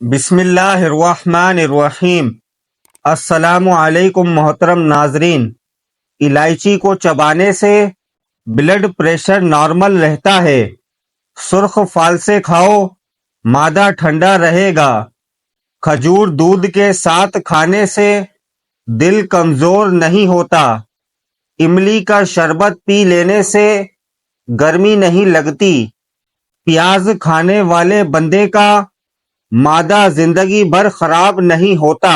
بسم اللہ الرحمن الرحیم۔ السلام علیکم محترم ناظرین۔ الائچی کو چبانے سے بلڈ پریشر نارمل رہتا ہے۔ سرخ پھال سے کھاؤ، معدہ ٹھنڈا رہے گا۔ کھجور دودھ کے ساتھ کھانے سے دل کمزور نہیں ہوتا۔ املی کا شربت پی لینے سے گرمی نہیں لگتی۔ پیاز کھانے والے بندے کا معدہ زندگی بھر خراب نہیں ہوتا۔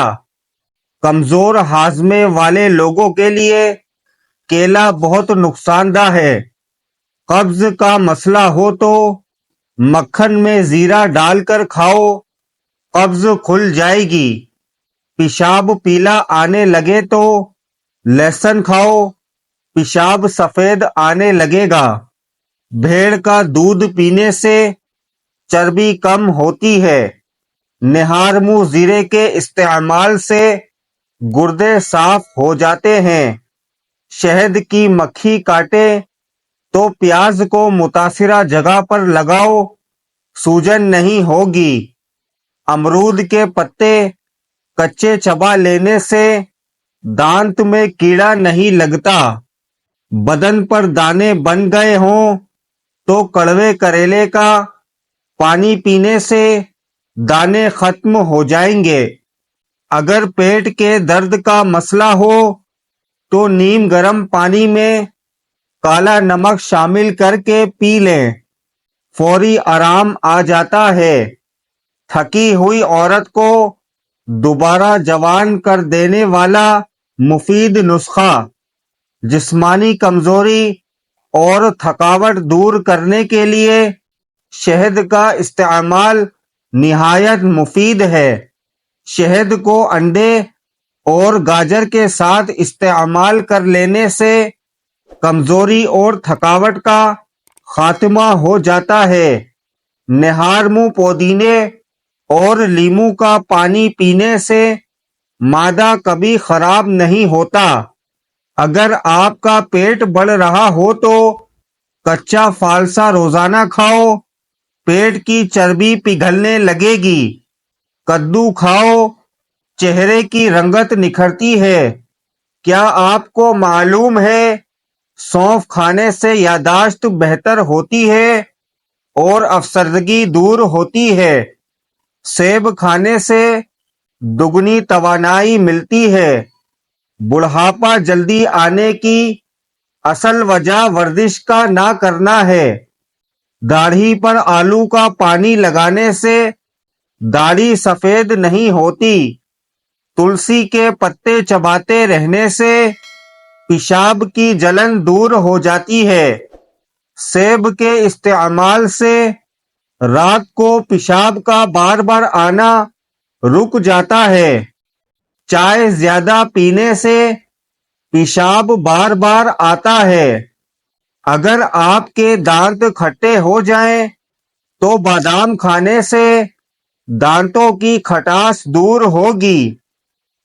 کمزور ہاضمے والے لوگوں کے لیے کیلا بہت نقصان دہ ہے۔ قبض کا مسئلہ ہو تو مکھن میں زیرہ ڈال کر کھاؤ، قبض کھل جائے گی۔ پیشاب پیلا آنے لگے تو لہسن کھاؤ، پیشاب سفید آنے لگے گا۔ بھیڑ کا دودھ پینے سے چربی کم ہوتی ہے۔ نہار منہ زیرے کے استعمال سے گردے صاف ہو جاتے ہیں۔ شہد کی مکھی کاٹے تو پیاز کو متاثرہ جگہ پر لگاؤ، سوجن نہیں ہوگی۔ امرود کے پتے کچے چبا لینے سے دانت میں کیڑا نہیں لگتا۔ بدن پر دانے بن گئے ہوں تو کڑوے کریلے کا پانی پینے سے دانے ختم ہو جائیں گے۔ اگر پیٹ کے درد کا مسئلہ ہو تو نیم گرم پانی میں کالا نمک شامل کر کے پی لیں، فوری آرام آ جاتا ہے۔ تھکی ہوئی عورت کو دوبارہ جوان کر دینے والا مفید نسخہ۔ جسمانی کمزوری اور تھکاوٹ دور کرنے کے لیے شہد کا استعمال نہایت مفید ہے۔ شہد کو انڈے اور گاجر کے ساتھ استعمال کر لینے سے کمزوری اور تھکاوٹ کا خاتمہ ہو جاتا ہے۔ نہار منہ پودینے اور لیموں کا پانی پینے سے معدہ کبھی خراب نہیں ہوتا۔ اگر آپ کا پیٹ بڑھ رہا ہو تو کچا فالسا روزانہ کھاؤ، پیٹ کی چربی پگھلنے لگے گی۔ کدو کھاؤ، چہرے کی رنگت نکھرتی ہے۔ کیا آپ کو معلوم ہے سونف کھانے سے یادداشت بہتر ہوتی ہے اور افسردگی دور ہوتی ہے؟ سیب کھانے سے دگنی توانائی ملتی ہے۔ بڑھاپا جلدی آنے کی اصل وجہ ورزش کا نہ کرنا ہے۔ داڑھی پر آلو کا پانی لگانے سے داڑھی سفید نہیں ہوتی۔ تلسی کے پتے چباتے رہنے سے پیشاب کی جلن دور ہو جاتی ہے۔ سیب کے استعمال سے رات کو پیشاب کا بار بار آنا رک جاتا ہے۔ چائے زیادہ پینے سے پیشاب بار بار آتا ہے۔ اگر آپ کے دانت کھٹے ہو جائیں تو بادام کھانے سے دانتوں کی کھٹاس دور ہوگی۔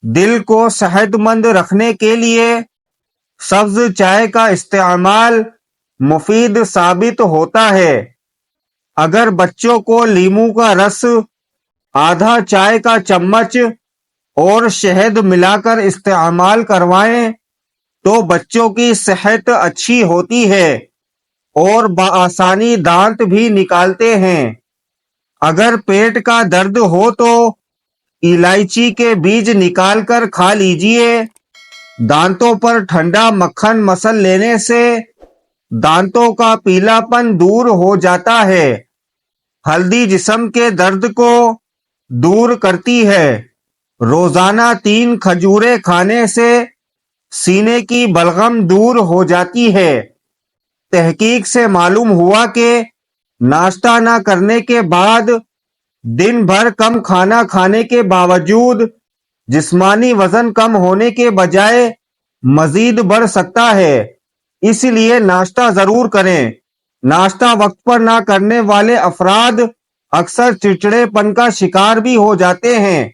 دل کو صحت مند رکھنے کے لیے سبز چائے کا استعمال مفید ثابت ہوتا ہے۔ اگر بچوں کو لیموں کا رس آدھا چائے کا چمچ اور شہد ملا کر استعمال کروائیں تو بچوں کی صحت اچھی ہوتی ہے اور بآسانی دانت بھی نکالتے ہیں۔ اگر پیٹ کا درد ہو تو الائچی کے بیج نکال کر کھا لیجئے۔ دانتوں پر ٹھنڈا مکھن مسل لینے سے دانتوں کا پیلا پن دور ہو جاتا ہے۔ ہلدی جسم کے درد کو دور کرتی ہے۔ روزانہ 3 کھجوریں کھانے سے سینے کی بلغم دور ہو جاتی ہے۔ تحقیق سے معلوم ہوا کہ ناشتہ نہ کرنے کے بعد دن بھر کم کھانا کھانے کے باوجود جسمانی وزن کم ہونے کے بجائے مزید بڑھ سکتا ہے۔ اس لیے ناشتہ ضرور کریں۔ ناشتہ وقت پر نہ کرنے والے افراد اکثر چڑچڑے پن کا شکار بھی ہو جاتے ہیں۔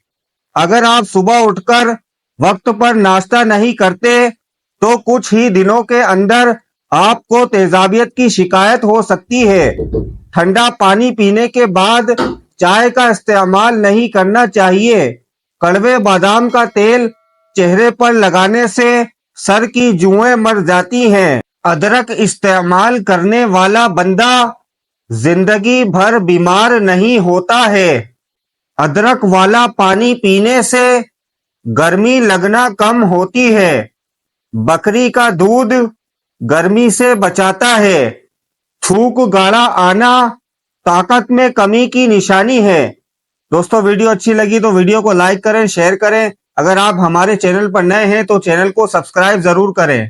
اگر آپ صبح اٹھ کر وقت پر ناشتہ نہیں کرتے تو کچھ ہی دنوں کے اندر آپ کو تیزابیت کی شکایت ہو سکتی ہے۔ ٹھنڈا پانی پینے کے بعد چائے کا استعمال نہیں کرنا چاہیے۔ کڑوے بادام کا تیل چہرے پر لگانے سے سر کی جوئیں مر جاتی ہیں۔ ادرک استعمال کرنے والا بندہ زندگی بھر بیمار نہیں ہوتا ہے۔ ادرک والا پانی پینے سے گرمی لگنا کم ہوتی ہے۔ بکری کا دودھ گرمی سے بچاتا ہے۔ تھوک گاڑا آنا طاقت میں کمی کی نشانی ہے۔ دوستو ویڈیو اچھی لگی تو ویڈیو کو لائک کریں، شیئر کریں۔ اگر آپ ہمارے چینل پر نئے ہیں تو چینل کو سبسکرائب ضرور کریں۔